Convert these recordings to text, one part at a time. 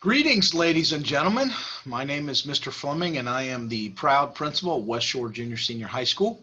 Greetings, ladies and gentlemen. My name is Mr. Fleming, and I am the proud principal of West Shore Junior Senior High School.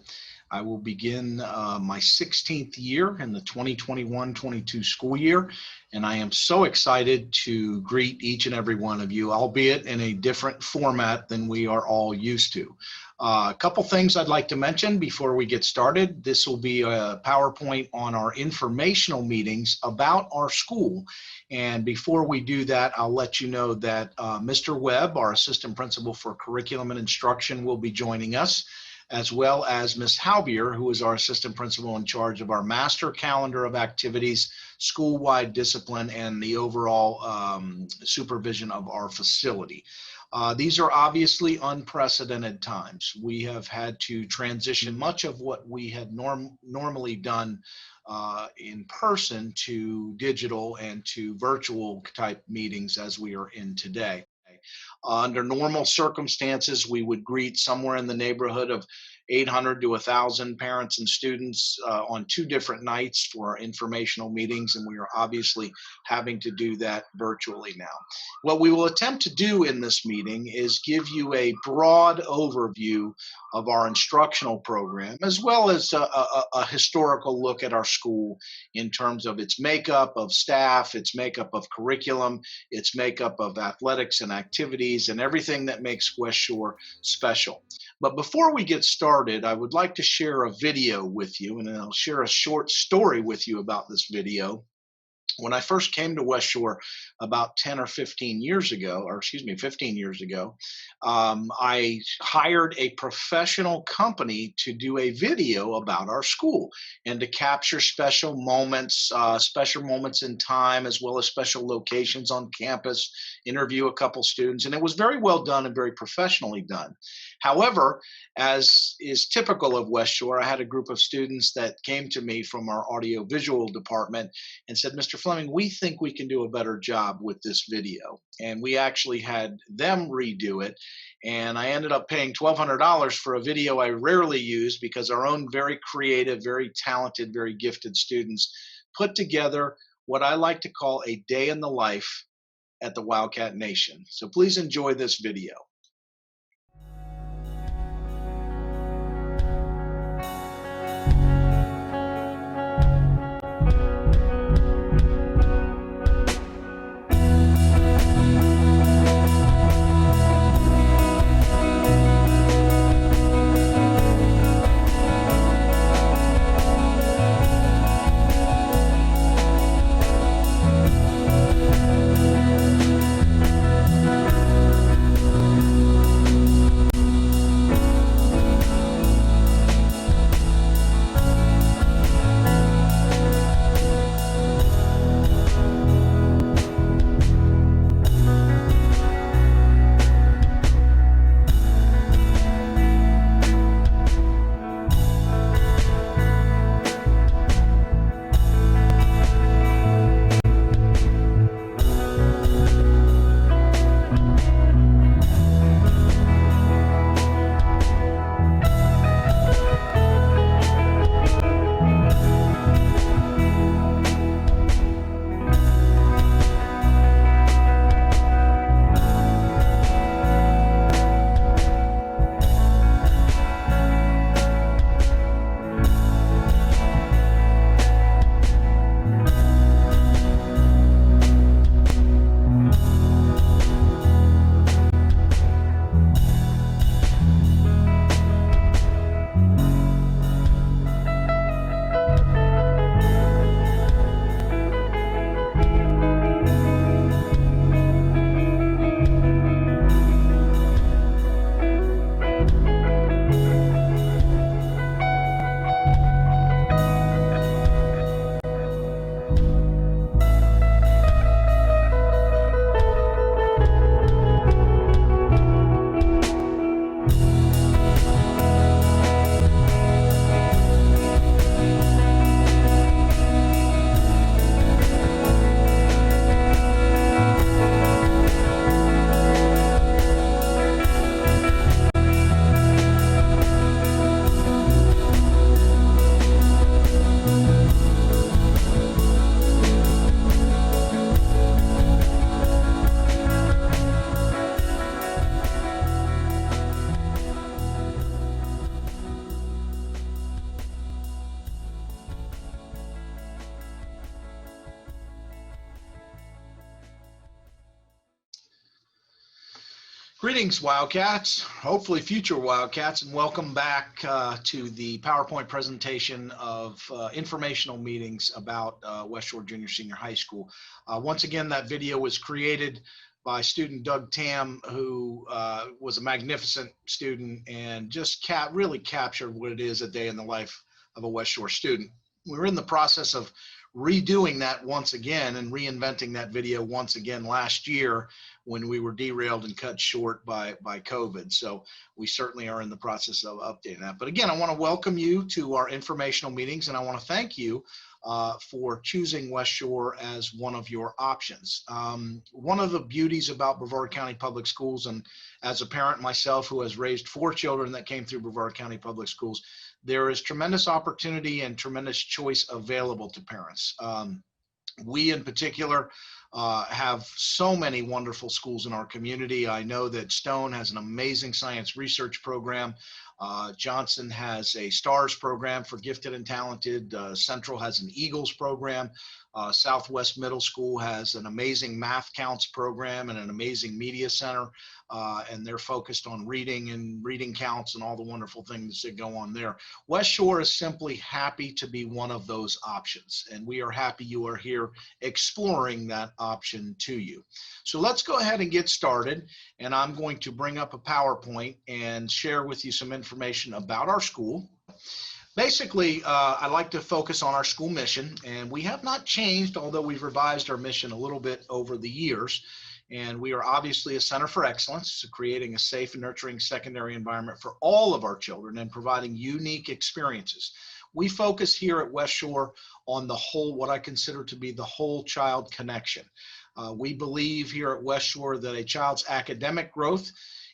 I will begin my 16th year in the 2021-22 school year, and I am so excited to greet each and every one of you, albeit in a different format than we are all used to. A couple things I'd like to mention before we get started. This will be a PowerPoint on our informational meetings about our school. And before we do that, I'll let you know that Mr. Webb, our Assistant Principal for Curriculum and Instruction, will be joining us, as well as Ms. Halbier, who is our Assistant Principal in charge of our master calendar of activities, school-wide discipline, and the overall supervision of our facility. These are obviously unprecedented times. We have had to transition much of what we had normally done in person to digital and to virtual type meetings as we are in today. Under normal circumstances, we would greet somewhere in the neighborhood of 800 to 1,000 parents and students on 2 different nights for our informational meetings, and we are obviously having to do that virtually now. What we will attempt to do in this meeting is give you a broad overview of our instructional program, as well as a historical look at our school in terms of its makeup of staff, its makeup of curriculum, its makeup of athletics and activities, and everything that makes West Shore special. But before we get started, I would like to share a video with you, and then I'll share a short story with you about this video. When I first came to West Shore about 10 or 15 years ago, or excuse me, 15 years ago, I hired a professional company to do a video about our school and to capture special moments in time, as well as special locations on campus, interview a couple students, and it was very well done and very professionally done. However, as is typical of West Shore, I had a group of students that came to me from our audiovisual department and said, Mr. Fleming, we think we can do a better job with this video. And we actually had them redo it. And I ended up paying $1,200 for a video I rarely use because our own very creative, very talented, very gifted students put together what I like to call a day in the life at the Wildcat Nation. So please enjoy this video. Greetings, Wildcats, hopefully future Wildcats, and welcome back to the PowerPoint presentation of informational meetings about West Shore Junior Senior High School. Once again, that video was created by student Doug Tam, who was a magnificent student and just really captured what it is a day in the life of a West Shore student. We're in the process of redoing that once again and reinventing that video once again last year when we were derailed and cut short by COVID. So we certainly are in the process of updating that. But again, I want to welcome you to our informational meetings, and I want to thank you for choosing West Shore as one of your options. One of the beauties about Brevard County Public Schools, and as a parent myself who has raised 4 children that came through Brevard County Public Schools, there is tremendous opportunity and tremendous choice available to parents. We in particular have so many wonderful schools in our community. I know that Stone has an amazing science research program. Johnson has a STARS program for gifted and talented. Central has an EAGLES program. Southwest Middle School has an amazing math counts program and an amazing media center. And they're focused on reading and reading counts and all the wonderful things that go on there. West Shore is simply happy to be one of those options, and we are happy you are here exploring that option to you. So let's go ahead and get started, and I'm going to bring up a PowerPoint and share with you some information about our school. Basically, I like to focus on our school mission, and we have not changed, although we've revised our mission a little bit over the years. And we are obviously a center for excellence, so creating a safe and nurturing secondary environment for all of our children and providing unique experiences. We focus here at West Shore on the whole, what I consider to be the whole child connection. We believe here at West Shore that a child's academic growth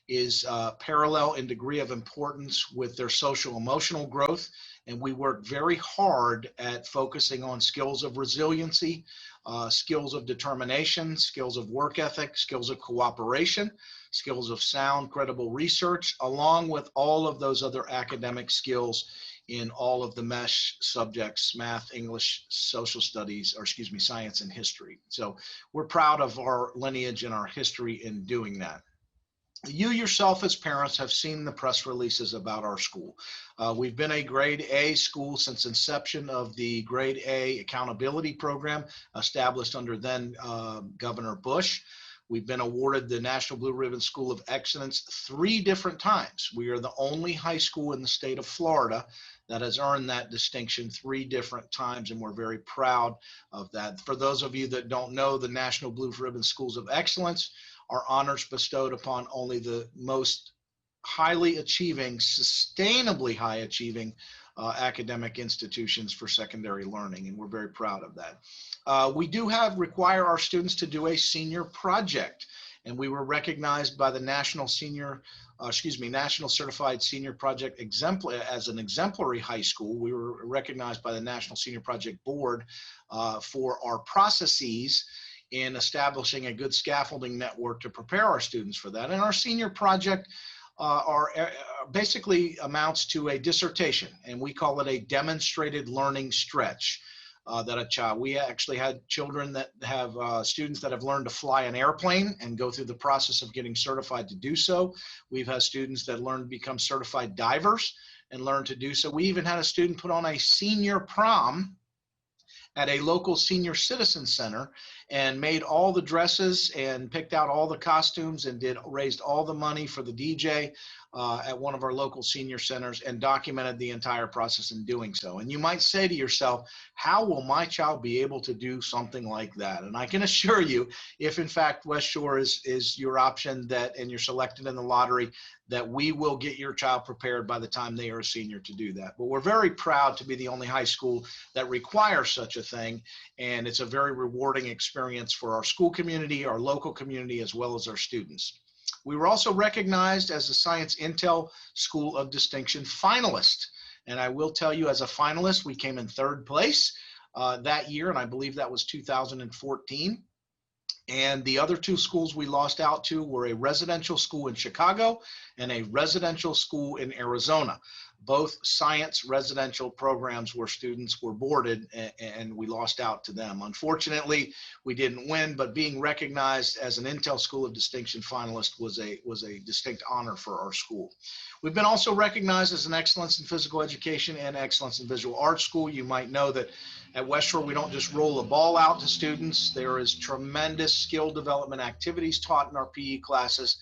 is parallel in degree of importance with their social emotional growth. And we work very hard at focusing on skills of resiliency, skills of determination, skills of work ethic, skills of cooperation, skills of sound, credible research, along with all of those other academic skills in all of the mesh subjects, math, English, social studies, or excuse me, science and history. So we're proud of our lineage and our history in doing that. You yourself as parents have seen the press releases about our school. We've been a grade A school since inception of the grade A accountability program established under then Governor Bush. We've been awarded the National Blue Ribbon School of Excellence 3 different times. We are the only high school in the state of Florida that has earned that distinction 3 different times, and we're very proud of that. For those of you that don't know, the National Blue Ribbon Schools of Excellence are honors bestowed upon only the most highly achieving, sustainably high achieving academic institutions for secondary learning, and we're very proud of that. We do require our students to do a senior project, and we were recognized by the National Certified Senior Project as an exemplary high school. We were recognized by the National Senior Project Board for our processes in establishing a good scaffolding network to prepare our students for that. And our senior project basically amounts to a dissertation, and we call it a demonstrated learning stretch. We actually had children that have students that have learned to fly an airplane and go through the process of getting certified to do so. We've had students that learn to become certified divers and learn to do so. We even had a student put on a senior prom at a local senior citizen center and made all the dresses and picked out all the costumes and raised all the money for the DJ at one of our local senior centers and documented the entire process in doing so. And you might say to yourself, how will my child be able to do something like that? And I can assure you, if in fact West Shore is your option and you're selected in the lottery, that we will get your child prepared by the time they are a senior to do that. But we're very proud to be the only high school that requires such a thing, and it's a very rewarding experience for our school community, our local community, as well as our students. We were also recognized as a Science Intel School of Distinction finalist, and I will tell you, as a finalist, we came in 3rd place that year, and I believe that was 2014. And the other 2 schools we lost out to were a residential school in Chicago and a residential school in Arizona. both science residential programs where students were boarded, and we lost out to them. Unfortunately, we didn't win, but being recognized as an Intel School of Distinction finalist was a distinct honor for our school. We've been also recognized as an excellence in physical education and excellence in visual arts school. You might know that at West Shore, we don't just roll a ball out to students. There is tremendous skill development activities taught in our PE classes.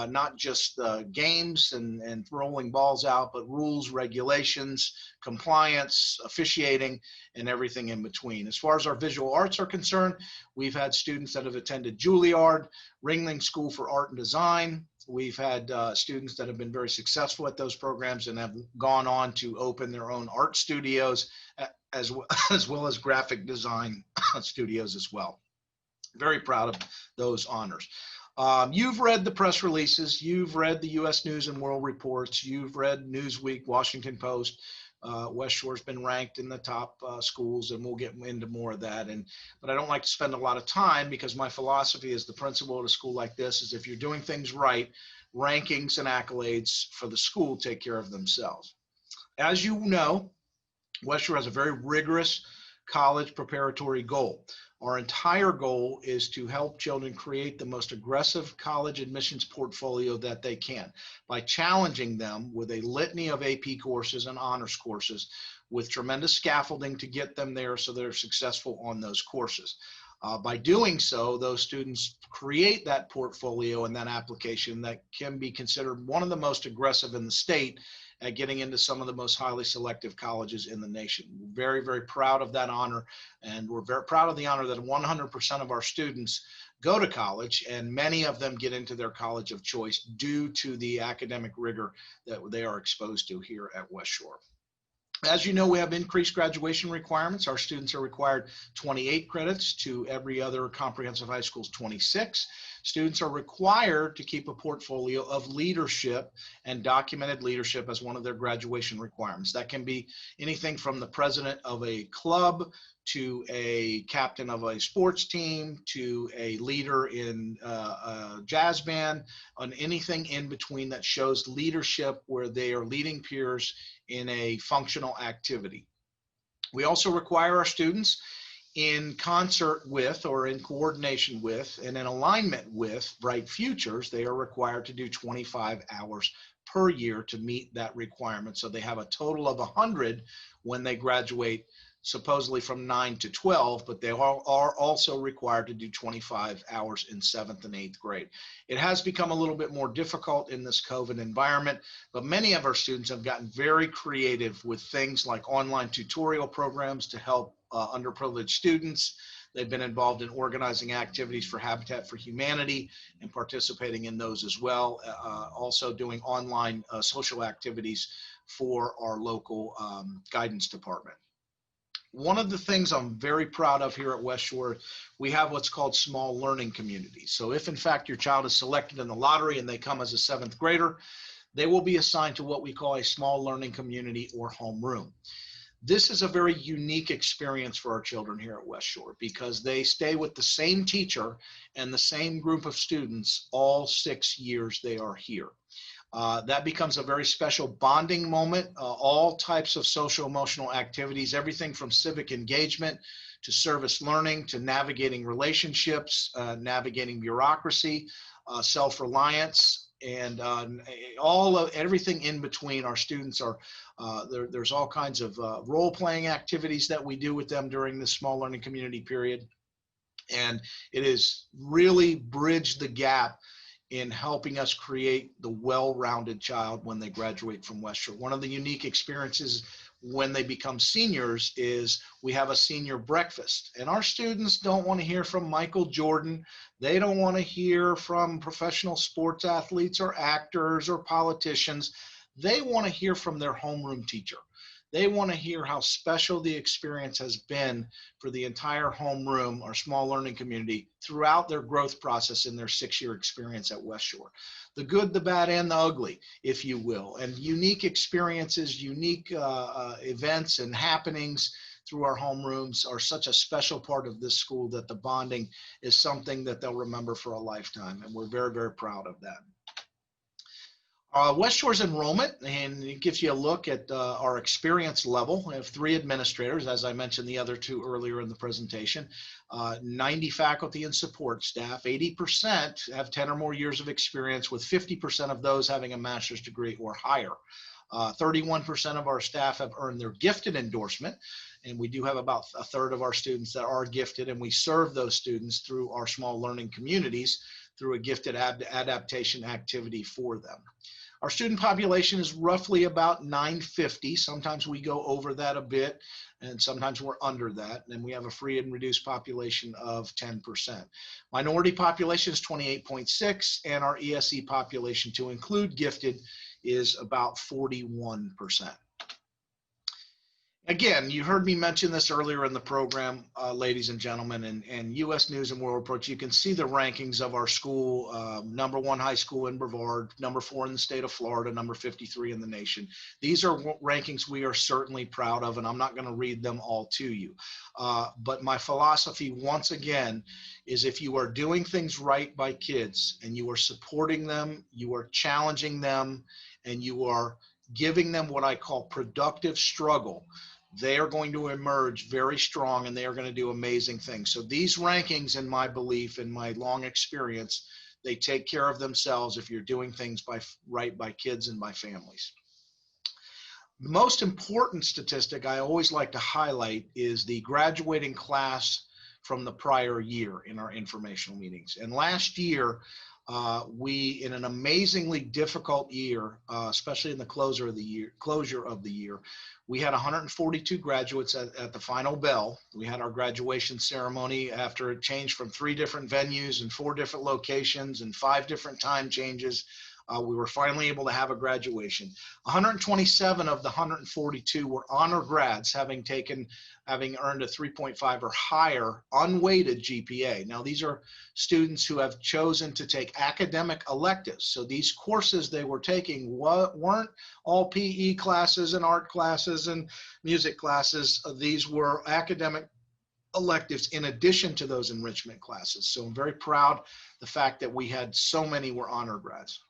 Not just games and rolling balls out, but rules, regulations, compliance, officiating, and everything in between. As far as our visual arts are concerned, we've had students that have attended Juilliard, Ringling School for Art and Design. We've had students that have been very successful at those programs and have gone on to open their own art studios, as well as graphic design studios as well. Very proud of those honors. You've read the press releases, you've read the U.S. News and World Reports, you've read Newsweek, Washington Post. West Shore's been ranked in the top schools, and we'll get into more of that. But I don't like to spend a lot of time, because my philosophy as the principal at a school like this is, if you're doing things right, rankings and accolades for the school take care of themselves. As you know, West Shore has a very rigorous college preparatory goal. Our entire goal is to help children create the most aggressive college admissions portfolio that they can by challenging them with a litany of AP courses and honors courses with tremendous scaffolding to get them there so they're successful on those courses. By doing so, those students create that portfolio and that application that can be considered one of the most aggressive in the state at getting into some of the most highly selective colleges in the nation. We're very, very proud of that honor, and we're very proud of the honor that 100% of our students go to college, and many of them get into their college of choice due to the academic rigor that they are exposed to here at West Shore. As you know, we have increased graduation requirements. Our students are required 28 credits to every other comprehensive high school's 26. Students are required to keep a portfolio of leadership and documented leadership as one of their graduation requirements. That can be anything from the president of a club to a captain of a sports team to a leader in a jazz band, on anything in between that shows leadership where they are leading peers in a functional activity. We also require our students, in concert with or in coordination with and in alignment with Bright Futures, they are required to do 25 hours per year to meet that requirement. So they have a total of 100 when they graduate, supposedly from 9 to 12, but they are also required to do 25 hours in 7th and 8th grade. It has become a little bit more difficult in this COVID environment, but many of our students have gotten very creative with things like online tutorial programs to help underprivileged students. They've been involved in organizing activities for Habitat for Humanity and participating in those as well. Also doing online social activities for our local guidance department. One of the things I'm very proud of here at West Shore, we have what's called small learning communities. So if in fact your child is selected in the lottery and they come as a 7th grader, they will be assigned to what we call a small learning community or homeroom. This is a very unique experience for our children here at West Shore because they stay with the same teacher and the same group of students all 6 years they are here. That becomes a very special bonding moment. All types of social emotional activities, everything from civic engagement to service learning to navigating relationships, navigating bureaucracy, self-reliance, and everything in between. Our students are there's all kinds of role-playing activities that we do with them during this small learning community period, and it has really bridged the gap in helping us create the well-rounded child when they graduate from West Shore. One of the unique experiences when they become seniors is we have a senior breakfast, and our students don't want to hear from Michael Jordan. They don't want to hear from professional sports athletes or actors or politicians. They want to hear from their homeroom teacher. They want to hear how special the experience has been for the entire homeroom or small learning community throughout their growth process in their 6-year experience at West Shore. The good, the bad, and the ugly, if you will, and unique experiences, unique events and happenings through our homerooms are such a special part of this school that the bonding is something that they'll remember for a lifetime, and we're very, very proud of that. West Shore's enrollment, and it gives you a look at our experience level. We have 3 administrators, as I mentioned the other 2 earlier in the presentation, 90 faculty and support staff. 80% have 10 or more years of experience, with 50% of those having a master's degree or higher. 31% of our staff have earned their gifted endorsement, and we do have about a third of our students that are gifted, and we serve those students through our small learning communities through a gifted adaptation activity for them. Our student population is roughly about 950. Sometimes we go over that a bit, and sometimes we're under that. And we have a free and reduced population of 10%. Minority population is 28.6, and our ESE population, to include gifted, is about 41%. Again, you heard me mention this earlier in the program, ladies and gentlemen, and U.S. News and World Report. You can see the rankings of our school, #1 high school in Brevard, #4 in the state of Florida, number 53 in the nation. These are rankings we are certainly proud of, and I'm not going to read them all to you. But my philosophy, once again, is if you are doing things right by kids and you are supporting them, you are challenging them, and you are giving them what I call productive struggle, they are going to emerge very strong, and they are going to do amazing things. So these rankings, in my belief, in my long experience, they take care of themselves if you're doing things right by kids and by families. The most important statistic I always like to highlight is the graduating class from the prior year in our informational meetings. And last year, we, in an amazingly difficult year, especially in the closure of the year, we had 142 graduates at the final bell. We had our graduation ceremony after it changed from 3 different venues and 4 different locations and 5 different time changes. We were finally able to have a graduation. 127 of the 142 were honor grads, having earned a 3.5 or higher unweighted GPA. Now, these are students who have chosen to take academic electives. So these courses they were taking weren't all PE classes and art classes and music classes. These were academic electives in addition to those enrichment classes. So I'm very proud the fact that we had so many were honor grads.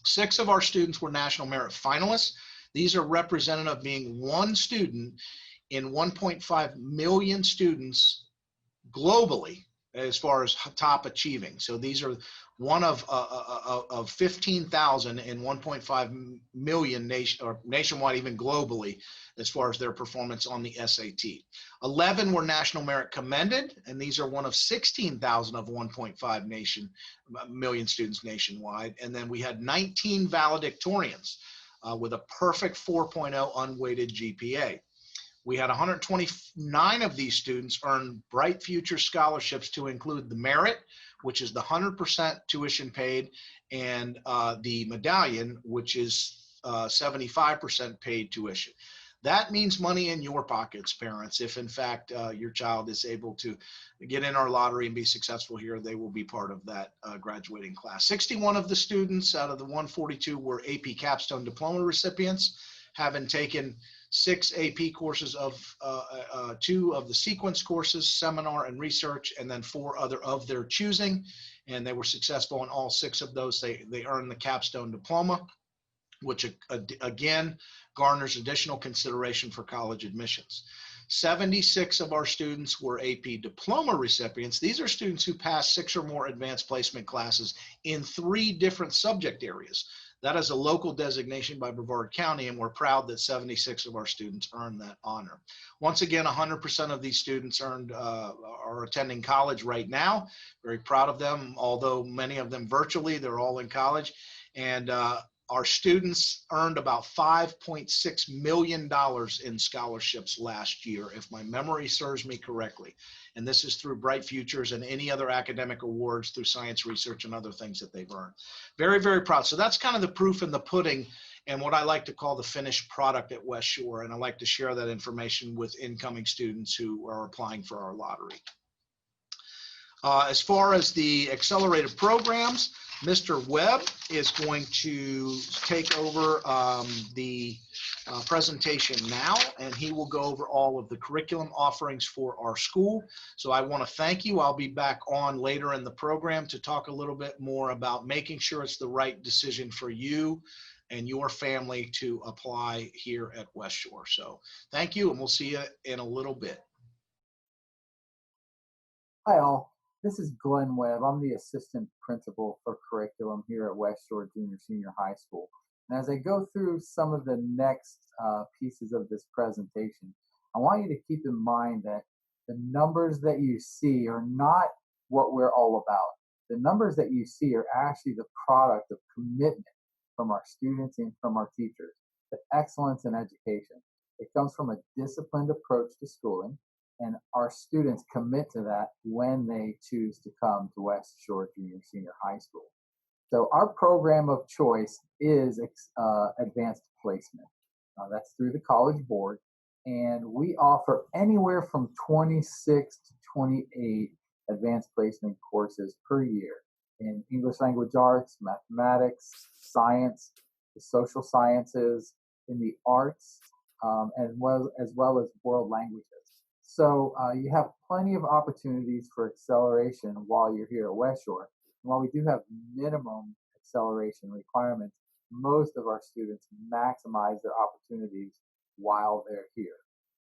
6 of our students were National Merit finalists. These are representative of being one student in 1.5 million students globally as far as top achieving. So these are one of 15,000 in 1.5 million nationwide, even globally, as far as their performance on the SAT. 11 were National Merit commended, and these are one of 16,000 of 1.5 million students nationwide. And then we had 19 valedictorians with a perfect 4.0 unweighted GPA. We had 129 of these students earn Bright Future scholarships, to include the merit, which is the 100% tuition paid, and the medallion, which is 75% paid tuition. That means money in your pockets, parents. If in fact your child is able to get in our lottery and be successful here, they will be part of that graduating class. 61 of the students out of the 142 were AP Capstone Diploma recipients, having taken 6 AP courses of 2 of the sequence courses, seminar and research, and then 4 other of their choosing. And they were successful in all 6 of those. They earned the Capstone Diploma, which again garners additional consideration for college admissions. 76 of our students were AP Diploma recipients. These are students who passed 6 or more advanced placement classes in 3 different subject areas. That is a local designation by Brevard County, and we're proud that 76 of our students earned that honor. Once again, 100% of these students are attending college right now. Very proud of them, although many of them virtually, they're all in college. And our students earned about $5.6 million in scholarships last year, if my memory serves me correctly. And this is through Bright Futures and any other academic awards through science research and other things that they've earned. Very, very proud. So that's kind of the proof in the pudding and what I like to call the finished product at West Shore. And I like to share that information with incoming students who are applying for our lottery. As far as the accelerated programs, Mr. Webb is going to take over the presentation now, and he will go over all of the curriculum offerings for our school. So I want to thank you. I'll be back on later in the program to talk a little bit more about making sure it's the right decision for you and your family to apply here at West Shore. So thank you, and we'll see you in a little bit. Hi all, this is Glenn Webb. I'm the assistant principal for curriculum here at West Shore Junior Senior High School. And as I go through some of the next pieces of this presentation, I want you to keep in mind that the numbers that you see are not what we're all about. The numbers that you see are actually the product of commitment from our students and from our teachers to excellence in education. It comes from a disciplined approach to schooling, and our students commit to that when they choose to come to West Shore Junior Senior High School. So our program of choice is advanced placement. That's through the College Board, and we offer anywhere from 26 to 28 advanced placement courses per year in English language arts, mathematics, science, the social sciences, in the arts, as well as world languages. So you have plenty of opportunities for acceleration while you're here at West Shore. And while we do have minimum acceleration requirements, most of our students maximize their opportunities while they're here.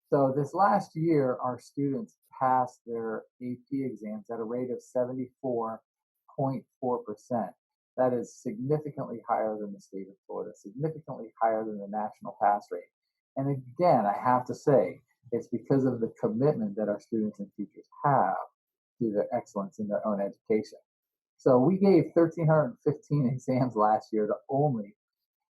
So this last year, our students passed their AP exams at a rate of 74.4%. That is significantly higher than the state of Florida, significantly higher than the national pass rate. And again, I have to say, it's because of the commitment that our students and teachers have to their excellence in their own education. So we gave 1,315 exams last year to only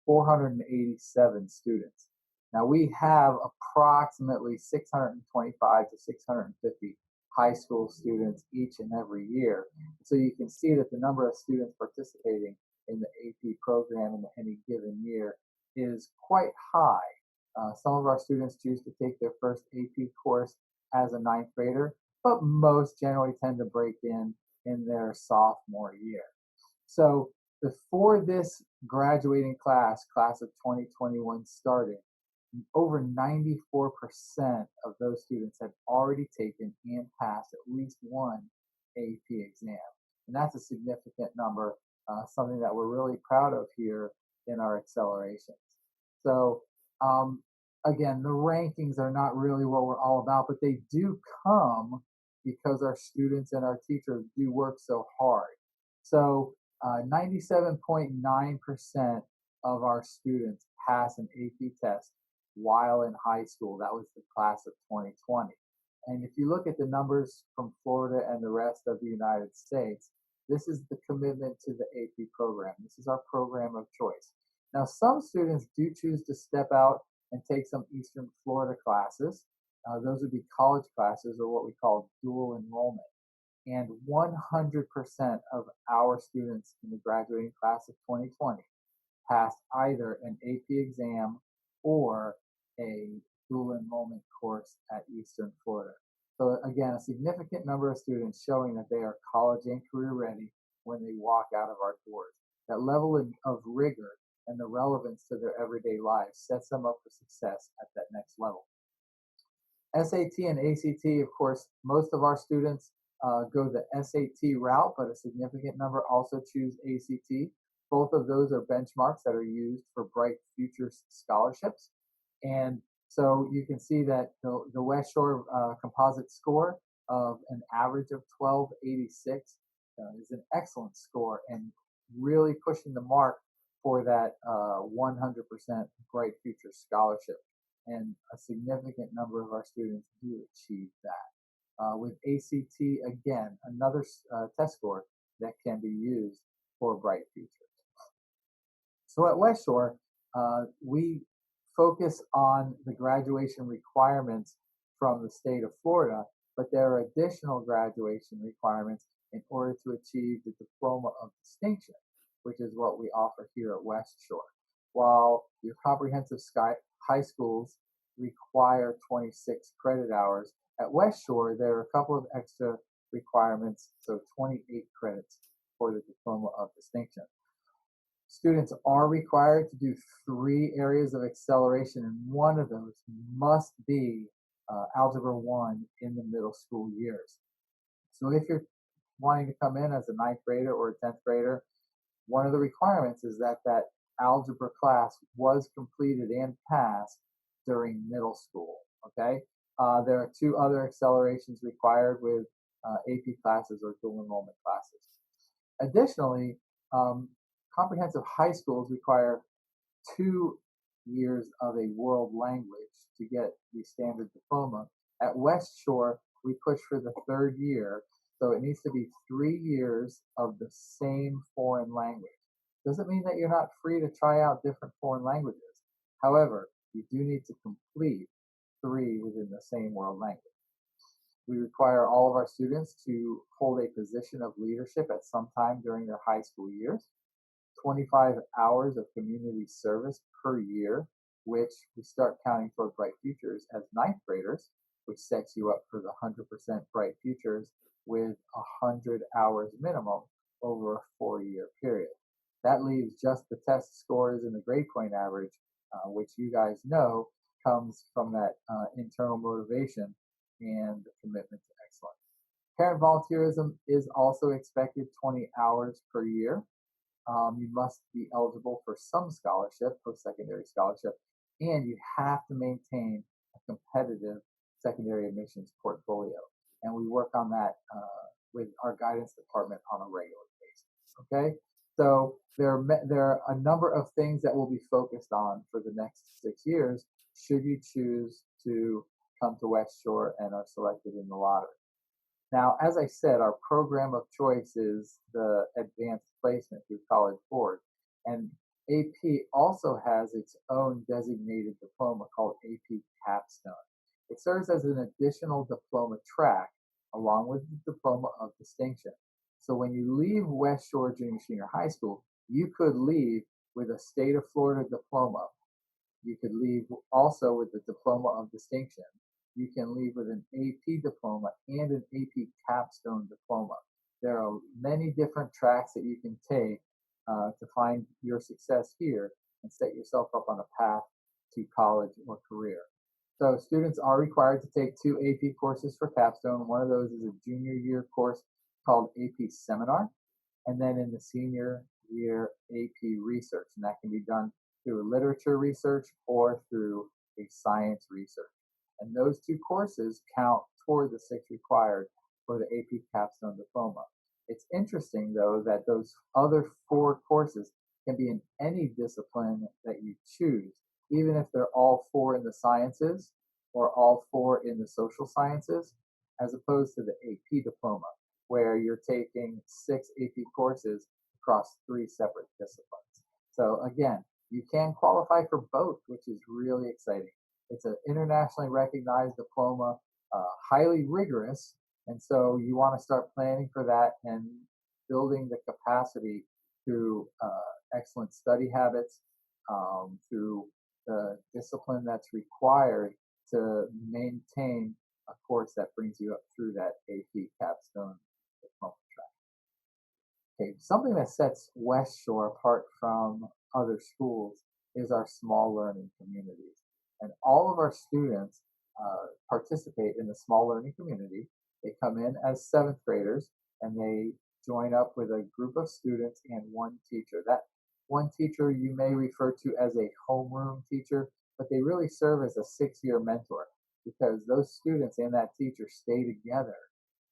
487 students. Now we have approximately 625 to 650 high school students each and every year. So you can see that the number of students participating in the AP program in any given year is quite high. Some of our students choose to take their first AP course as a ninth grader, but most generally tend to break in their sophomore year. So before this graduating class of 2021 started, over 94% of those students had already taken and passed at least one AP exam. And that's a significant number, something that we're really proud of here in our accelerations. So again, the rankings are not really what we're all about, but they do come because our students and our teachers do work so hard. So 97.9% of our students pass an AP test while in high school. That was the class of 2020. And if you look at the numbers from Florida and the rest of the United States, this is the commitment to the AP program. This is our program of choice. Now, some students do choose to step out and take some Eastern Florida classes. Those would be college classes, or what we call dual enrollment. And 100% of our students in the graduating class of 2020 passed either an AP exam or a dual enrollment course at Eastern Florida. So again, a significant number of students showing that they are college and career ready when they walk out of our doors. That level of rigor and the relevance to their everyday lives sets them up for success at that next level. SAT and ACT, of course, most of our students go the SAT route, but a significant number also choose ACT. Both of those are benchmarks that are used for Bright Futures scholarships. And so you can see that the West Shore composite score of an average of 1286 is an excellent score and really pushing the mark for that 100% Bright Futures scholarship. And a significant number of our students do achieve that. With ACT, again, another test score that can be used for Bright Futures. So at West Shore, we focus on the graduation requirements from the state of Florida, but there are additional graduation requirements in order to achieve the Diploma of Distinction, which is what we offer here at West Shore. While your comprehensive high schools require 26 credit hours, at West Shore, there are a couple of extra requirements, so 28 credits for the Diploma of Distinction. Students are required to do 3 areas of acceleration, and one of those must be Algebra 1 in the middle school years. So if you're wanting to come in as a ninth grader or a 10th grader, one of the requirements is that algebra class was completed and passed during middle school. Okay, there are two other accelerations required with AP classes or dual enrollment classes. Additionally, um, comprehensive high schools require 2 years of a world language to get the standard diploma. At West Shore, we push for the third year, so it needs to be 3 years of the same foreign language. Doesn't mean that you're not free to try out different foreign languages. However, you do need to complete three within the same world language. We require all of our students to hold a position of leadership at some time during their high school years. 25 hours of community service per year, which we start counting toward Bright Futures as ninth graders, which sets you up for the 100% Bright Futures with 100 hours minimum over a 4-year period. That leaves just the test scores and the grade point average, which you guys know comes from that internal motivation and the commitment to excellence. Parent volunteerism is also expected 20 hours per year. You must be eligible for some scholarship, post-secondary scholarship, and you have to maintain a competitive secondary admissions portfolio. And we work on that with our guidance department on a regular basis. Okay, so there are a number of things that we'll be focused on for the next 6 years. Should you choose to come to West Shore and are selected in the lottery. Now, as I said, our program of choice is the advanced placement through College Board. And AP also has its own designated diploma called AP Capstone. It serves as an additional diploma track along with the Diploma of Distinction. So when you leave West Shore Junior Senior High School, you could leave with a state of Florida diploma. You could leave also with the Diploma of Distinction. You can leave with an AP diploma and an AP capstone diploma. There are many different tracks that you can take to find your success here and set yourself up on a path to college or career. So students are required to take 2 AP courses for capstone. One of those is a junior year course called AP Seminar, and then in the senior year AP Research, and that can be done through literature research or through a science research. And those 2 courses count toward the 6 required for the AP Capstone Diploma. It's interesting, though, that those other 4 courses can be in any discipline that you choose, even if they're all 4 in the sciences or all 4 in the social sciences, as opposed to the AP Diploma, where you're taking 6 AP courses across 3 separate disciplines. So again, you can qualify for both, which is really exciting. It's an internationally recognized diploma, highly rigorous, and so you want to start planning for that and building the capacity through excellent study habits, through the discipline that's required to maintain a course that brings you up through that AP capstone diploma track. Okay, something that sets West Shore apart from other schools is our small learning communities. And all of our students participate in the small learning community. They come in as 7th graders and they join up with a group of students and one teacher. That one teacher you may refer to as a homeroom teacher, but they really serve as a 6-year mentor because those students and that teacher stay together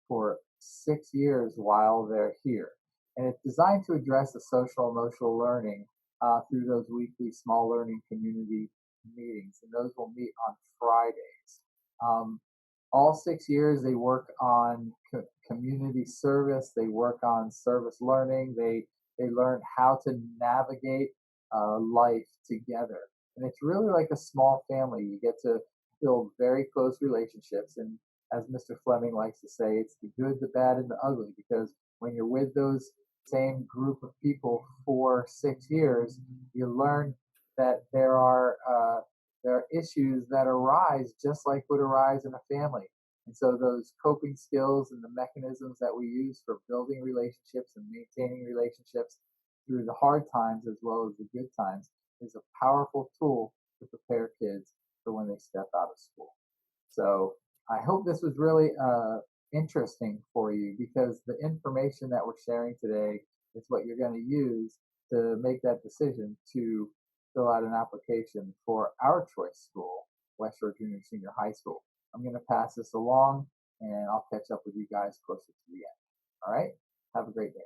for 6 years while they're here. And it's designed to address the social emotional learning through those weekly small learning community meetings, and those will meet on Fridays. All 6 years, they work on community service. They work on service learning. They learn how to navigate life together, and it's really like a small family. You get to build very close relationships, and as Mr. Fleming likes to say, it's the good, the bad, and the ugly. Because when you're with those same group of people for 6 years, you learn that there are issues that arise just like would arise in a family. And so those coping skills and the mechanisms that we use for building relationships and maintaining relationships through the hard times as well as the good times is a powerful tool to prepare kids for when they step out of school. So I hope this was really interesting for you because the information that we're sharing today is what you're going to use to make that decision to fill out an application for our choice school, West Shore Junior Senior High School. I'm going to pass this along and I'll catch up with you guys closer to the end. All right? Have a great day.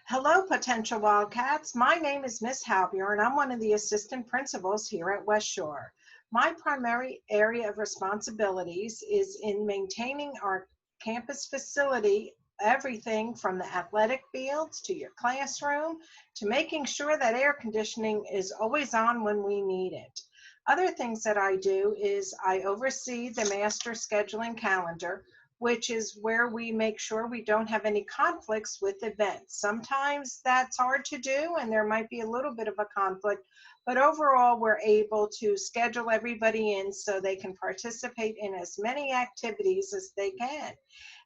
Hello, potential Wildcats. My name is Miss Halbier, and I'm one of the assistant principals here at West Shore. My primary area of responsibilities is in maintaining our campus facility, everything from the athletic fields to your classroom to making sure that air conditioning is always on when we need it. Other things that I do is I oversee the master scheduling calendar, which is where we make sure we don't have any conflicts with events. Sometimes that's hard to do and there might be a little bit of a conflict, but overall we're able to schedule everybody in so they can participate in as many activities as they can.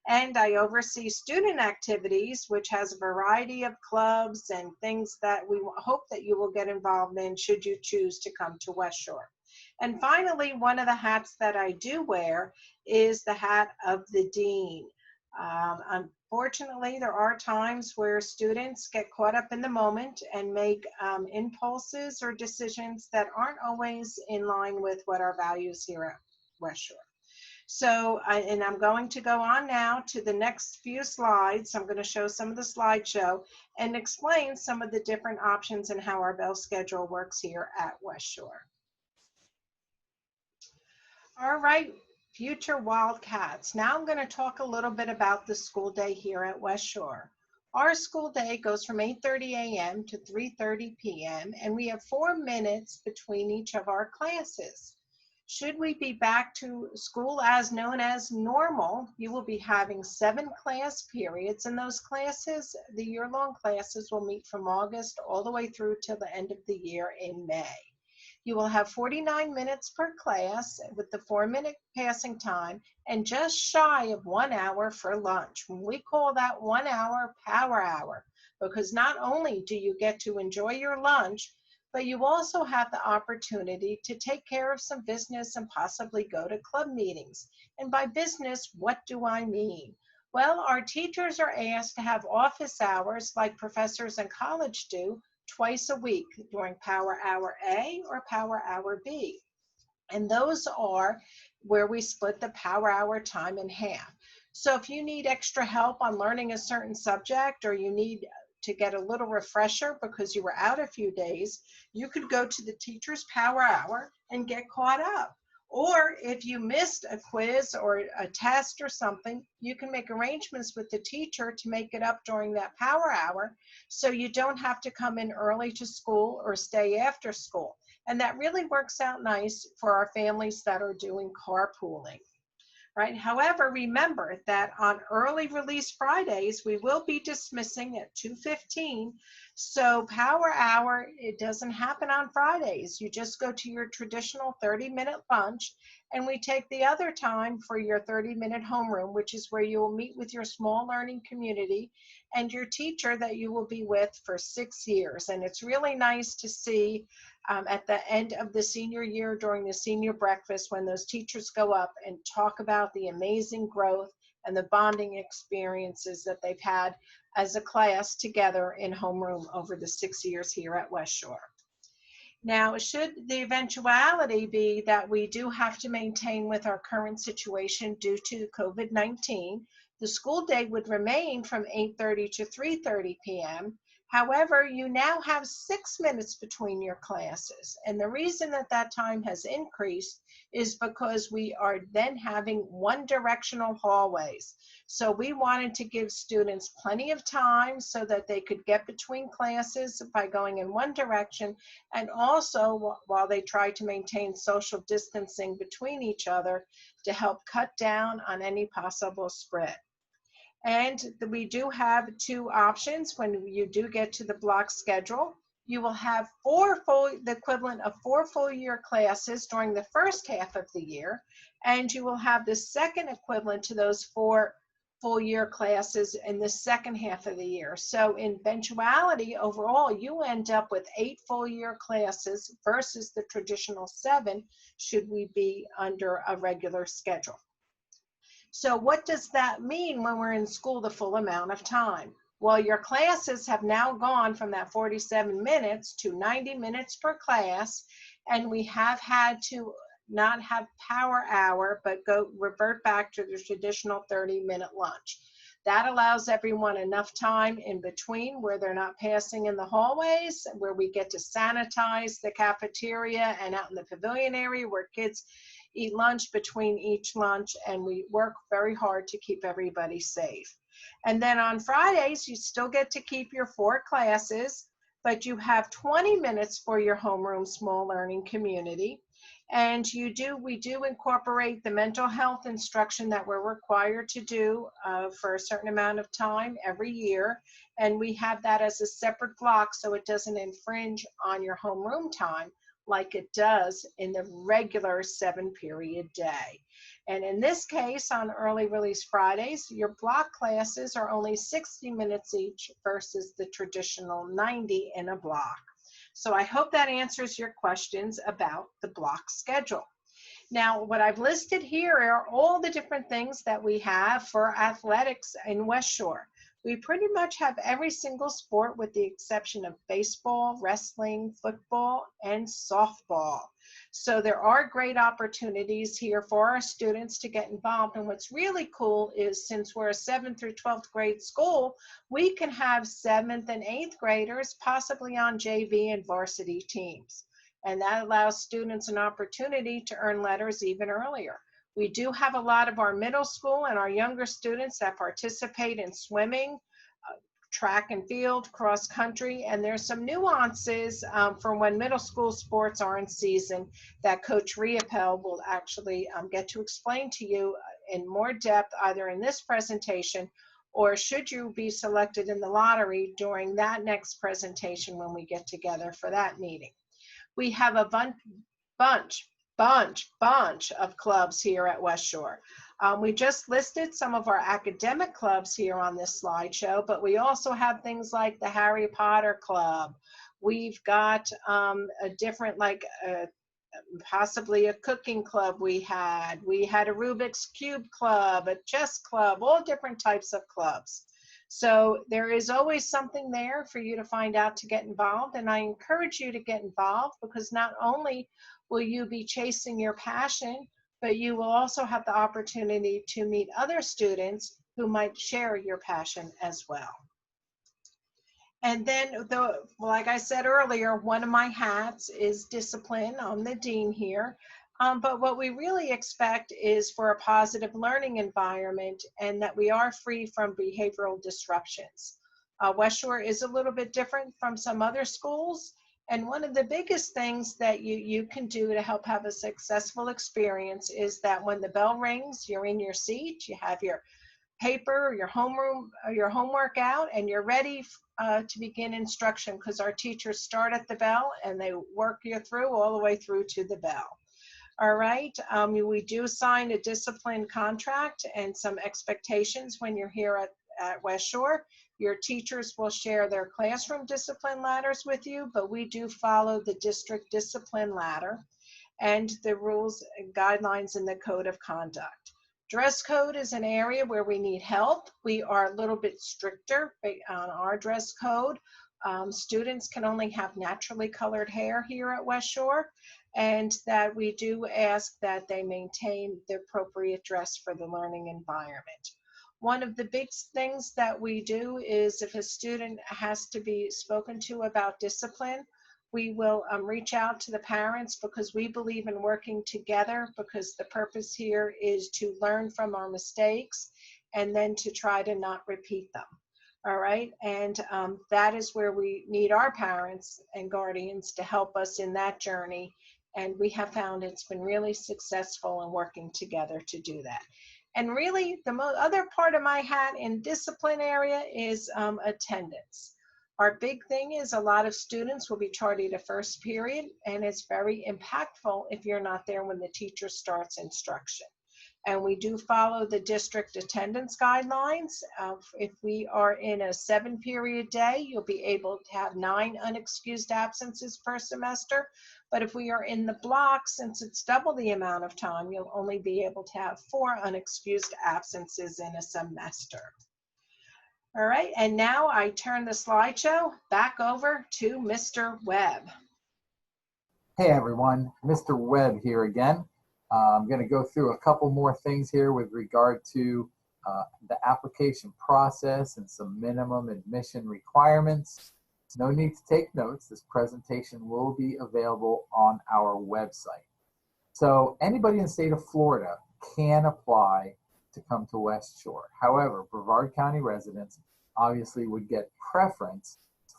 And I oversee student activities, which has a variety of clubs and things that we hope that you will get involved in should you choose to come to West Shore. And finally, one of the hats that I do wear is the hat of the dean. Unfortunately, there are times where students get caught up in the moment and make impulses or decisions that aren't always in line with what our values here at West Shore. So, and I'm going to go on now to the next few slides. I'm going to show some of the slideshow and explain some of the different options and how our bell schedule works here at West Shore. All right, future Wildcats. Now I'm going to talk a little bit about the school day here at West Shore. Our school day goes from 8:30 a.m. to 3:30 p.m. and we have 4 minutes between each of our classes. Should we be back to school as known as normal, you will be having 7 class periods, and those classes, the year-long classes, will meet from August all the way through till the end of the year in May. You will have 49 minutes per class with the 4-minute passing time and just shy of 1 hour for lunch. We call that 1 hour power hour because not only do you get to enjoy your lunch, but you also have the opportunity to take care of some business and possibly go to club meetings. And by business, what do I mean? Well, our teachers are asked to have office hours like professors in college do twice a week during Power Hour A or Power Hour B. And those are where we split the power hour time in half. So if you need extra help on learning a certain subject or you need to get a little refresher because you were out a few days, you could go to the teacher's power hour and get caught up. Or if you missed a quiz or a test or something, you can make arrangements with the teacher to make it up during that power hour so you don't have to come in early to school or stay after school. And that really works out nice for our families that are doing carpooling. Right? However, remember that on early release Fridays, we will be dismissing at 2:15. So power hour, it doesn't happen on Fridays. You just go to your traditional 30-minute lunch and we take the other time for your 30-minute homeroom, which is where you will meet with your small learning community and your teacher that you will be with for 6 years. And it's really nice to see at the end of the senior year during the senior breakfast when those teachers go up and talk about the amazing growth and the bonding experiences that they've had as a class together in homeroom over the 6 years here at West Shore. Now, should the eventuality be that we do have to maintain with our current situation due to COVID-19, the school day would remain from 8:30 to 3:30 p.m. However, you now have 6 minutes between your classes. And the reason that that time has increased is because we are then having one directional hallways. So we wanted to give students plenty of time so that they could get between classes by going in one direction, and also while they try to maintain social distancing between each other to help cut down on any possible spread. And we do have 2 options when you do get to the block schedule. You will have the equivalent of 4 full year classes during the first half of the year, and you will have the second equivalent to those 4 full year classes in the second half of the year. So in eventuality, overall, you end up with 8 full year classes versus the traditional 7 should we be under a regular schedule. So what does that mean when we're in school the full amount of time? Well, your classes have now gone from that 47 minutes to 90 minutes per class, and we have had to not have power hour, but revert back to the traditional 30-minute lunch. That allows everyone enough time in between where they're not passing in the hallways, where we get to sanitize the cafeteria, and out in the pavilion area where kids eat lunch between each lunch, and we work very hard to keep everybody safe. And then on Fridays, you still get to keep your 4 classes, but you have 20 minutes for your homeroom small learning community. And we do incorporate the mental health instruction that we're required to do for a certain amount of time every year. And we have that as a separate block so it doesn't infringe on your homeroom time like it does in the regular 7-period day. And in this case, on early release Fridays, your block classes are only 60 minutes each versus the traditional 90 in a block. So I hope that answers your questions about the block schedule. Now, what I've listed here are all the different things that we have for athletics in West Shore. We pretty much have every single sport with the exception of baseball, wrestling, football, and softball. So there are great opportunities here for our students to get involved. And what's really cool is since we're a 7th through 12th grade school, we can have 7th and 8th graders possibly on JV and varsity teams. And that allows students an opportunity to earn letters even earlier. We do have a lot of our middle school and our younger students that participate in swimming, track and field, cross country, and there's some nuances for when middle school sports are in season that Coach Riopel will actually get to explain to you in more depth either in this presentation or should you be selected in the lottery during that next presentation when we get together for that meeting. We have a bunch of clubs here at West Shore. We just listed some of our academic clubs here on this slideshow, but we also have things like the Harry Potter Club. We've got a different, possibly a cooking club we had a Rubik's Cube club, a chess club, all different types of clubs. So there is always something there for you to find out to get involved, and I encourage you to get involved because not only will you be chasing your passion, but you will also have the opportunity to meet other students who might share your passion as well. And then, like I said earlier, one of my hats is discipline. I'm the dean here. But what we really expect is for a positive learning environment and that we are free from behavioral disruptions. West Shore is a little bit different from some other schools. And one of the biggest things that you can do to help have a successful experience is that when the bell rings, you're in your seat, you have your paper, your homework out, and you're ready to begin instruction because our teachers start at the bell and they work you through all the way through to the bell. All right, we do sign a discipline contract and some expectations when you're here at West Shore. Your teachers will share their classroom discipline ladders with you, but we do follow the district discipline ladder and the rules and guidelines in the code of conduct. Dress code is an area where we need help. We are a little bit stricter on our dress code. Students can only have naturally colored hair here at West Shore, and that we do ask that they maintain the appropriate dress for the learning environment. One of the big things that we do is if a student has to be spoken to about discipline, we will reach out to the parents because we believe in working together because the purpose here is to learn from our mistakes and then to try to not repeat them. All right, and that is where we need our parents and guardians to help us in that journey. And we have found it's been really successful in working together to do that. And really, the other part of my hat in discipline area is attendance. Our big thing is a lot of students will be tardy to first period, and it's very impactful if you're not there when the teacher starts instruction. And we do follow the district attendance guidelines. If we are in a 7-period day, you'll be able to have 9 unexcused absences per semester. But if we are in the block, since it's double the amount of time, you'll only be able to have 4 unexcused absences in a semester. All right, and now I turn the slideshow back over to Mr. Webb. Hey everyone, Mr. Webb here again. I'm going to go through a couple more things here with regard to the application process and some minimum admission requirements. No need to take notes. This presentation will be available on our website. So anybody in the state of Florida can apply to come to West Shore. However, Brevard County residents obviously would get preference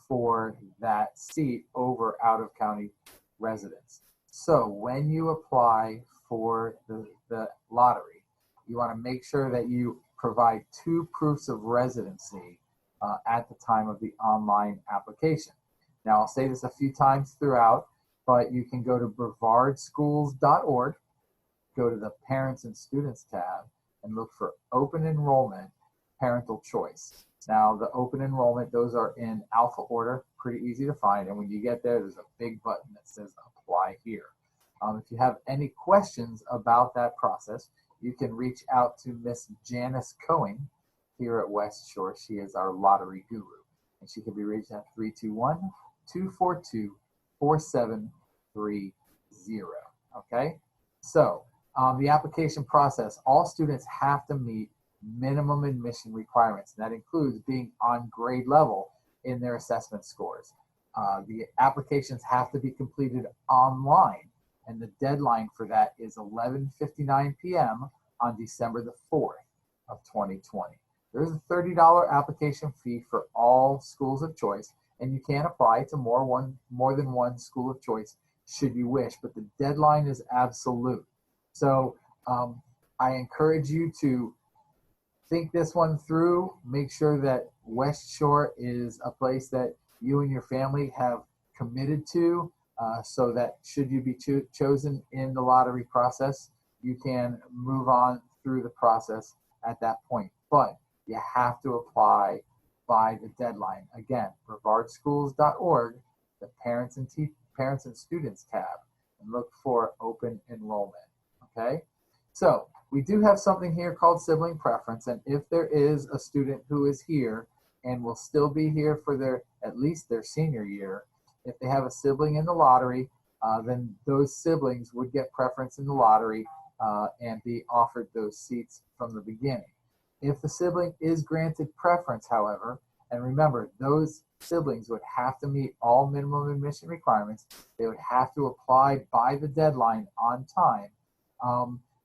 for that seat over out-of-county residents. So when you apply for the lottery, you want to make sure that you provide 2 proofs of residency at the time of the online application. Now, I'll say this a few times throughout, but you can go to brevardschools.org, go to the Parents and Students tab, and look for Open Enrollment, Parental Choice. Now, the open enrollment, those are in alpha order, pretty easy to find. And when you get there, there's a big button that says Apply Here. If you have any questions about that process, you can reach out to Miss Janice Cohen here at West Shore. She is our lottery guru, and she can be reached at 321-242-4730. Okay? So, the application process, all students have to meet minimum admission requirements, and that includes being on grade level in their assessment scores. The applications have to be completed online, and the deadline for that is 11:59 p.m. on December the 4th of 2020. There's a $30 application fee for all schools of choice, and you can apply to more than one school of choice should you wish, but the deadline is absolute. So I encourage you to think this one through. Make sure that West Shore is a place that you and your family have committed to, so that should you be chosen in the lottery process, you can move on through the process at that point. But you have to apply by the deadline. Again, brevardschools.org, the Parents and Students tab, and look for Open Enrollment. Okay? So we do have something here called sibling preference, and if there is a student who is here and will still be here for at least their senior year, if they have a sibling in the lottery, then those siblings would get preference in the lottery and be offered those seats from the beginning. If the sibling is granted preference, however, and remember, those siblings would have to meet all minimum admission requirements. They would have to apply by the deadline on time.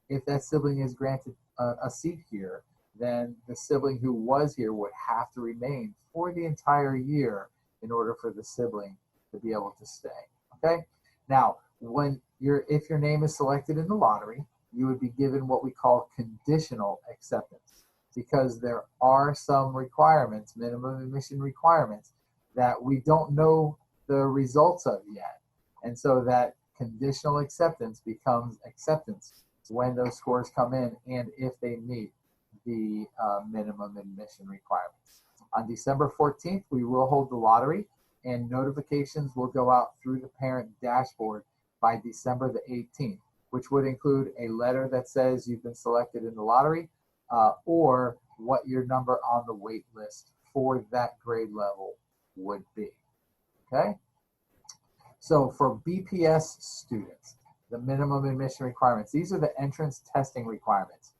If that sibling is granted a seat here, then the sibling who was here would have to remain for the entire year in order for the sibling to be able to stay. Okay? Now, if your name is selected in the lottery, you would be given what we call conditional acceptance, because there are some requirements, minimum admission requirements, that we don't know the results of yet. And so that conditional acceptance becomes acceptance when those scores come in and if they meet the minimum admission requirements. On December 14th, we will hold the lottery, and notifications will go out through the parent dashboard by December the 18th, which would include a letter that says you've been selected in the lottery, or what your number on the wait list for that grade level would be. Okay? So for BPS students, the minimum admission requirements, these are the entrance testing requirements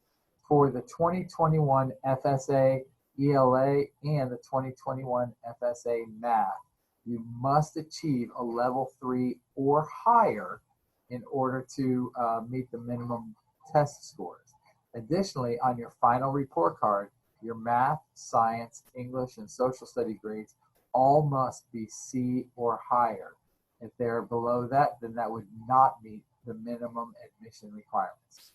for the 2021 FSA ELA and the 2021 FSA Math. You must achieve a level 3 or higher in order to meet the minimum test scores. Additionally, on your final report card, your math, science, English, and social study grades all must be C or higher. If they're below that, then that would not meet the minimum admission requirements.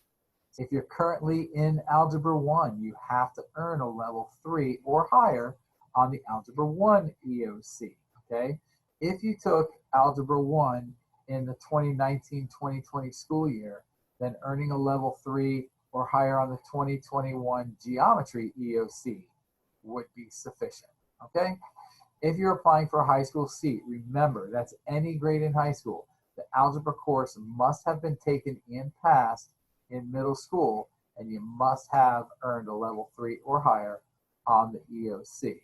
If you're currently in Algebra 1, you have to earn a level 3 or higher on the Algebra 1 EOC, okay? If you took Algebra 1 in the 2019-2020 school year, then earning a level 3 or higher on the 2021 Geometry EOC would be sufficient, okay? If you're applying for a high school seat, remember that's any grade in high school. The algebra course must have been taken and passed in middle school, and you must have earned a level 3 or higher on the EOC.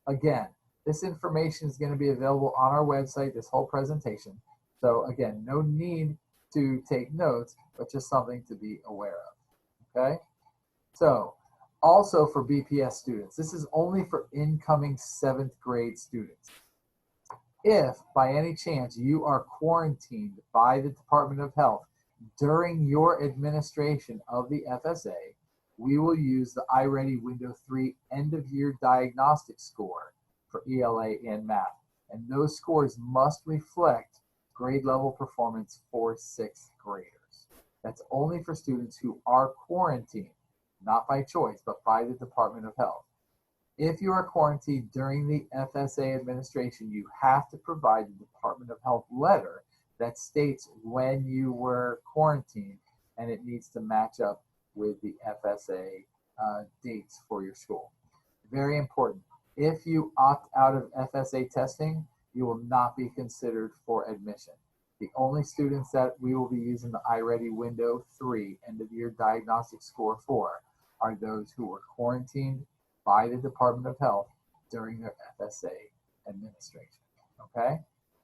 Again, this information is going to be available on our website, this whole presentation. So again, no need to take notes, but just something to be aware of, okay? So also for BPS students, this is only for incoming 7th grade students. If by any chance you are quarantined by the Department of Health during your administration of the FSA, we will use the iReady Window 3 end of year diagnostic score for ELA and math. And those scores must reflect grade level performance for 6th graders. That's only for students who are quarantined, not by choice, but by the Department of Health. If you are quarantined during the FSA administration, you have to provide the Department of Health letter that states when you were quarantined, and it needs to match up with the FSA dates for your school. Very important. If you opt out of FSA testing, you will not be considered for admission. The only students that we will be using the iReady Window 3 end of year diagnostic score for are those who were quarantined by the Department of Health during their FSA administration. Okay?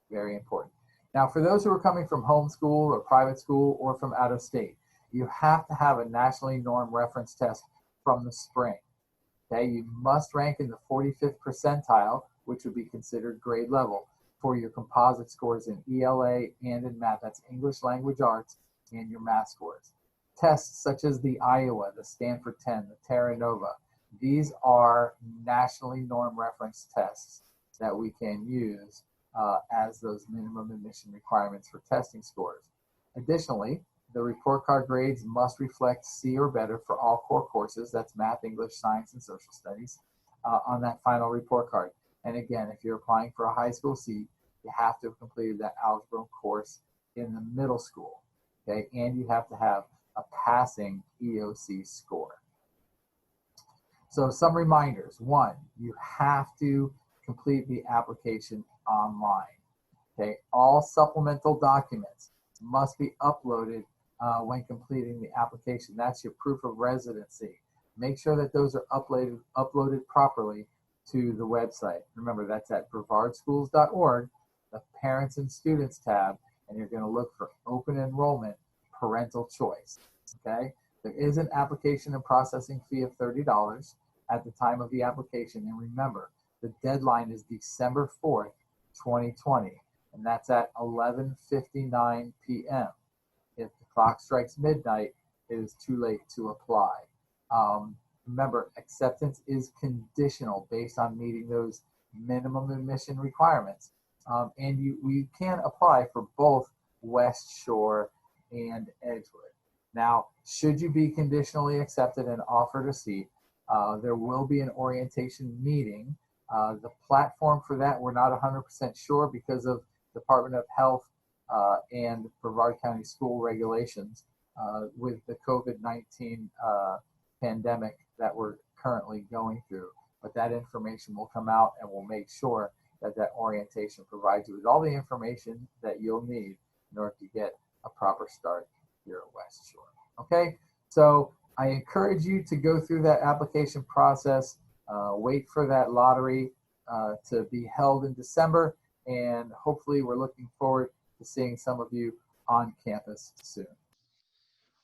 Very important. Now, for those who are coming from homeschool or private school or from out of state, you have to have a nationally normed reference test from the spring. Okay? You must rank in the 45th percentile, which would be considered grade level, for your composite scores in ELA and in math. That's English Language Arts and your math scores. Tests such as the Iowa, the Stanford 10, the Terra Nova, these are nationally normed reference tests that we can use as those minimum admission requirements for testing scores. Additionally, the report card grades must reflect C or better for all core courses, that's math, English, science, and social studies, on that final report card. And again, if you're applying for a high school seat, you have to have completed that algebra course in the middle school, okay? And you have to have a passing EOC score. So some reminders. One, you have to complete the application online. Okay, all supplemental documents must be uploaded when completing the application. That's your proof of residency. Make sure that those are uploaded properly to the website. Remember, that's at brevardschools.org, the Parents and Students tab, and you're going to look for open enrollment parental choice. Okay, there is an application and processing fee of $30 at the time of the application. And remember, the deadline is December 4th, 2020, and that's at 11:59 p.m. If the clock strikes midnight, it is too late to apply. Remember, acceptance is conditional based on meeting those minimum admission requirements. And we can apply for both West Shore and Edgewood. Now, should you be conditionally accepted and offered a seat, there will be an orientation meeting. The platform for that, we're not 100% sure because of Department of Health and Brevard County school regulations with the COVID-19 pandemic that we're currently going through. But that information will come out, and we'll make sure that that orientation provides you with all the information that you'll need in order to get a proper start here at West Shore. Okay, so I encourage you to go through that application process, wait for that lottery to be held in December, and hopefully we're looking forward to seeing some of you on campus soon.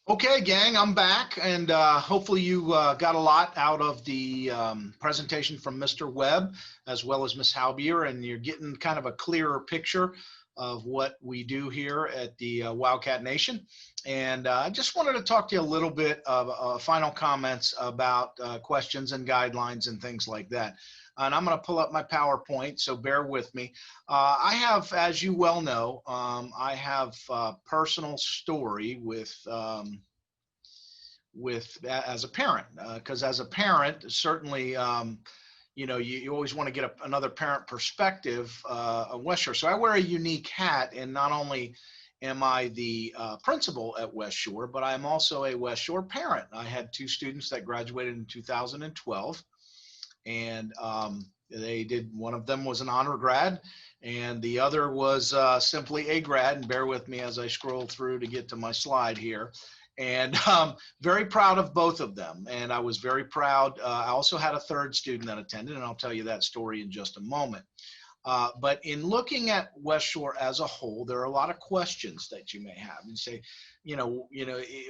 Okay, gang, I'm back, and hopefully you got a lot out of the presentation from Mr. Webb as well as Ms. Halbier, and you're getting kind of a clearer picture of what we do here at the Wildcat Nation. And I just wanted to talk to you a little bit of final comments about questions and guidelines and things like that. And I'm going to pull up my PowerPoint, so bear with me. I have, as you well know, I have a personal story with as a parent, because as a parent, certainly, you know, you always want to get another parent perspective of West Shore. So I wear a unique hat, and not only am I the principal at West Shore, but I'm also a West Shore parent. I had two students that graduated in 2012. And they did, one of them was an honor grad, and the other was simply a grad. And bear with me as I scroll through to get to my slide here. And very proud of both of them. And I was very proud. I also had a third student that attended, and I'll tell you that story in just a moment. But in looking at West Shore as a whole, there are a lot of questions that you may have. You say,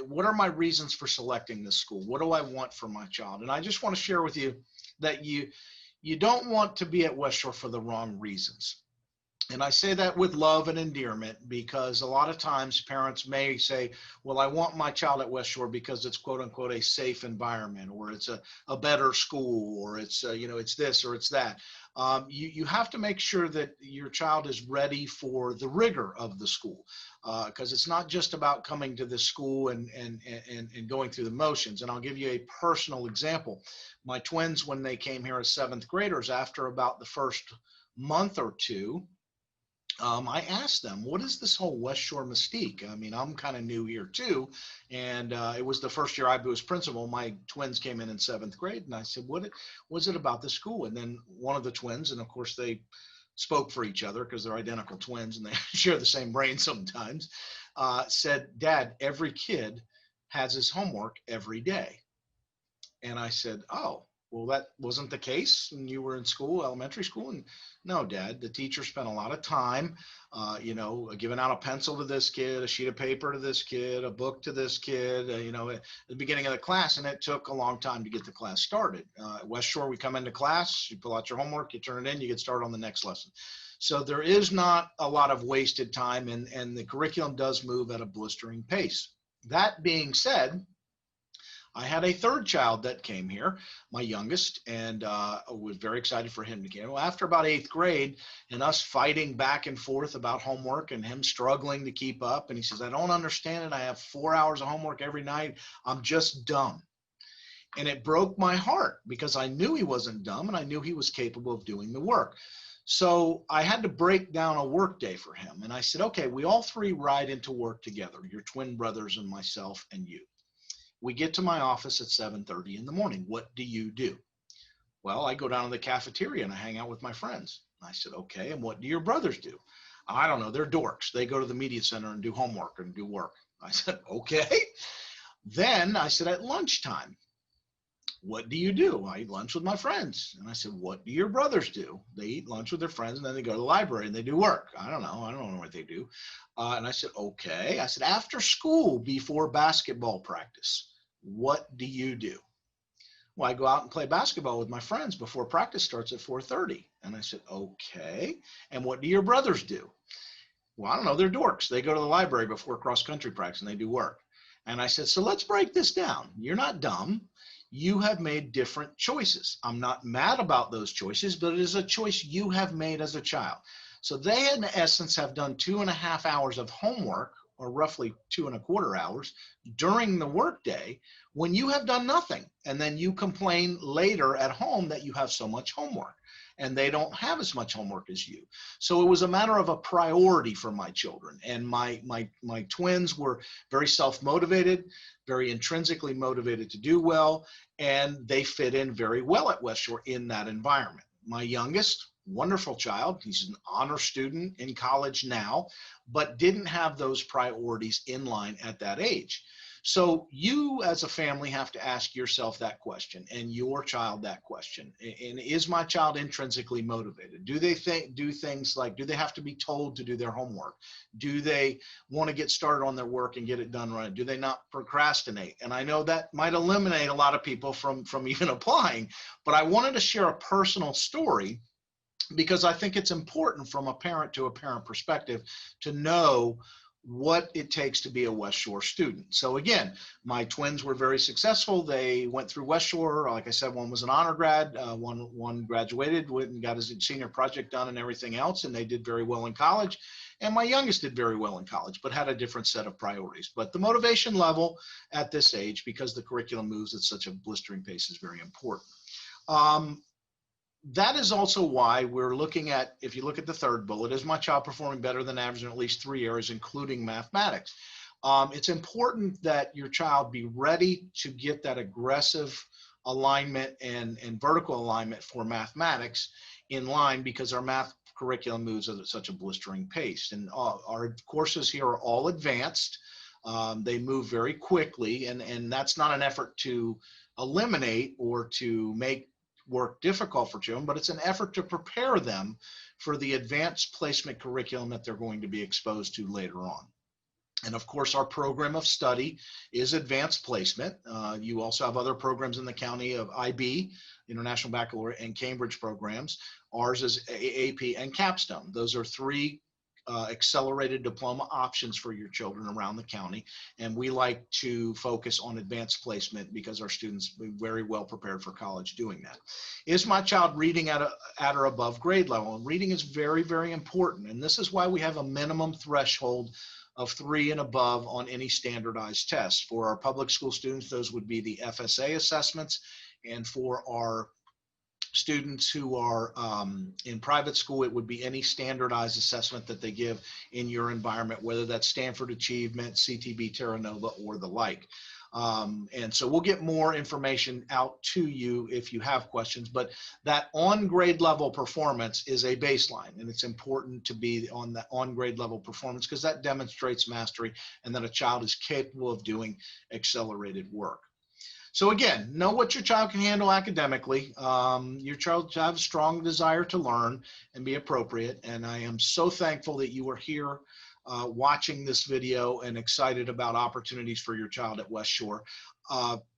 what are my reasons for selecting this school? What do I want for my child? And I just want to share with you that you don't want to be at West Shore for the wrong reasons. And I say that with love and endearment, because a lot of times parents may say, well, I want my child at West Shore because it's quote unquote a safe environment, or it's a better school, or it's, it's this or it's that. You have to make sure that your child is ready for the rigor of the school, because it's not just about coming to this school and going through the motions. And I'll give you a personal example. My twins, when they came here as seventh graders, after about the first month or two, I asked them, what is this whole West Shore mystique? I mean, I'm kind of new here too. And it was the first year I was principal. My twins came in seventh grade. And I said, what was it about the school? And then one of the twins, and of course they spoke for each other because they're identical twins and they share the same brain sometimes, said, Dad, every kid has his homework every day. And I said, oh, well, that wasn't the case when you were in school, elementary school. And no, Dad, the teacher spent a lot of time, giving out a pencil to this kid, a sheet of paper to this kid, a book to this kid, at the beginning of the class. And it took a long time to get the class started. At West Shore, we come into class, you pull out your homework, you turn it in, you get started on the next lesson. So there is not a lot of wasted time, and the curriculum does move at a blistering pace. That being said, I had a third child that came here, my youngest, and was very excited for him to come. Well, after about eighth grade and us fighting back and forth about homework and him struggling to keep up, and he says, I don't understand it. I have 4 hours of homework every night. I'm just dumb. And it broke my heart because I knew he wasn't dumb and I knew he was capable of doing the work. So I had to break down a work day for him. And I said, okay, we all three ride into work together, your twin brothers and myself and you. We get to my office at 7:30 in the morning. What do you do? Well, I go down to the cafeteria and I hang out with my friends. I said, okay, and what do your brothers do? I don't know, they're dorks. They go to the media center and do homework and do work. I said, okay. Then I said, at lunchtime, what do you do? I eat lunch with my friends. And I said, what do your brothers do? They eat lunch with their friends and then they go to the library and they do work. I don't know what they do. And I said, okay. I said, after school, before basketball practice, what do you do? Well, I go out and play basketball with my friends before practice starts at 4:30. And I said, okay. And what do your brothers do? Well, I don't know. They're dorks. They go to the library before cross-country practice and they do work. And I said, so let's break this down. You're not dumb. You have made different choices. I'm not mad about those choices, but it is a choice you have made as a child. So they, in essence, have done 2.5 hours of homework, or roughly 2.25 hours during the workday, when you have done nothing. And then you complain later at home that you have so much homework and they don't have as much homework as you. So it was a matter of a priority for my children. And my twins were very self-motivated, very intrinsically motivated to do well, and they fit in very well at West Shore in that environment. My youngest, wonderful child, he's an honor student in college now, but didn't have those priorities in line at that age. So you as a family have to ask yourself that question, and your child that question. And is my child intrinsically motivated? Do they do things like, do they have to be told to do their homework? Do they want to get started on their work and get it done right? Do they not procrastinate? And I know that might eliminate a lot of people from even applying, but I wanted to share a personal story because I think it's important from a parent to a parent perspective to know what it takes to be a West Shore student. So again, my twins were very successful. They went through West Shore. Like I said, one was an honor grad, one graduated, went and got his senior project done and everything else, and they did very well in college. And my youngest did very well in college, but had a different set of priorities. But the motivation level at this age, because the curriculum moves at such a blistering pace, is very important. That is also why we're looking at, if you look at the third bullet, is my child performing better than average in at least 3 areas, including mathematics? It's important that your child be ready to get that aggressive alignment and vertical alignment for mathematics in line, because our math curriculum moves at such a blistering pace. And our courses here are all advanced. They move very quickly, and that's not an effort to eliminate or to make work difficult for children, but it's an effort to prepare them for the advanced placement curriculum that they're going to be exposed to later on. And of course, our program of study is advanced placement. You also have other programs in the county of IB, International Baccalaureate, and Cambridge programs. Ours is AP and Capstone. Those are three accelerated diploma options for your children around the county. And we like to focus on advanced placement because our students are very well prepared for college doing that. Is my child reading at or above grade level? And reading is very, very important. And this is why we have a minimum threshold of 3 and above on any standardized test. For our public school students, those would be the FSA assessments. And for our students who are in private school, it would be any standardized assessment that they give in your environment, whether that's Stanford Achievement, CTB, Terra Nova, or the like. And so we'll get more information out to you if you have questions, but that on grade level performance is a baseline, and it's important to be on the on grade level performance because that demonstrates mastery and that a child is capable of doing accelerated work. So again, know what your child can handle academically. Your child should have a strong desire to learn and be appropriate. And I am so thankful that you are here watching this video and excited about opportunities for your child at West Shore.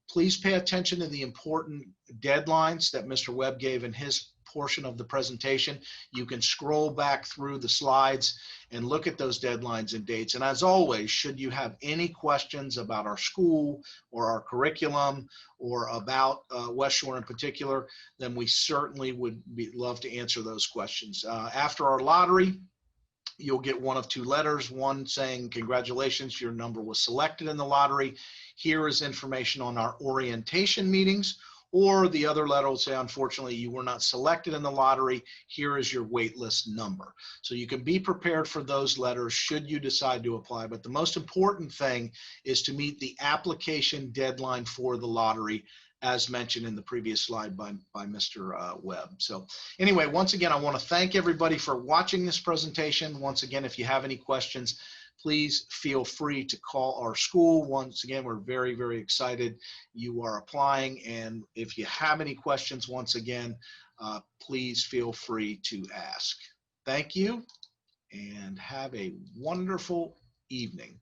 Please pay attention to the important deadlines that Mr. Webb gave in his portion of the presentation. You can scroll back through the slides and look at those deadlines and dates. And as always, should you have any questions about our school or our curriculum or about West Shore in particular, then we certainly would love to answer those questions. After our lottery, you'll get one of two letters, one saying, congratulations, your number was selected in the lottery. Here is information on our orientation meetings. Or the other letter will say, unfortunately, you were not selected in the lottery. Here is your wait list number. So you can be prepared for those letters should you decide to apply. But the most important thing is to meet the application deadline for the lottery, as mentioned in the previous slide by Mr. Webb. So anyway, once again, I want to thank everybody for watching this presentation. Once again, if you have any questions, please feel free to call our school. Once again, we're very, very excited you are applying. And if you have any questions, once again, please feel free to ask. Thank you and have a wonderful evening.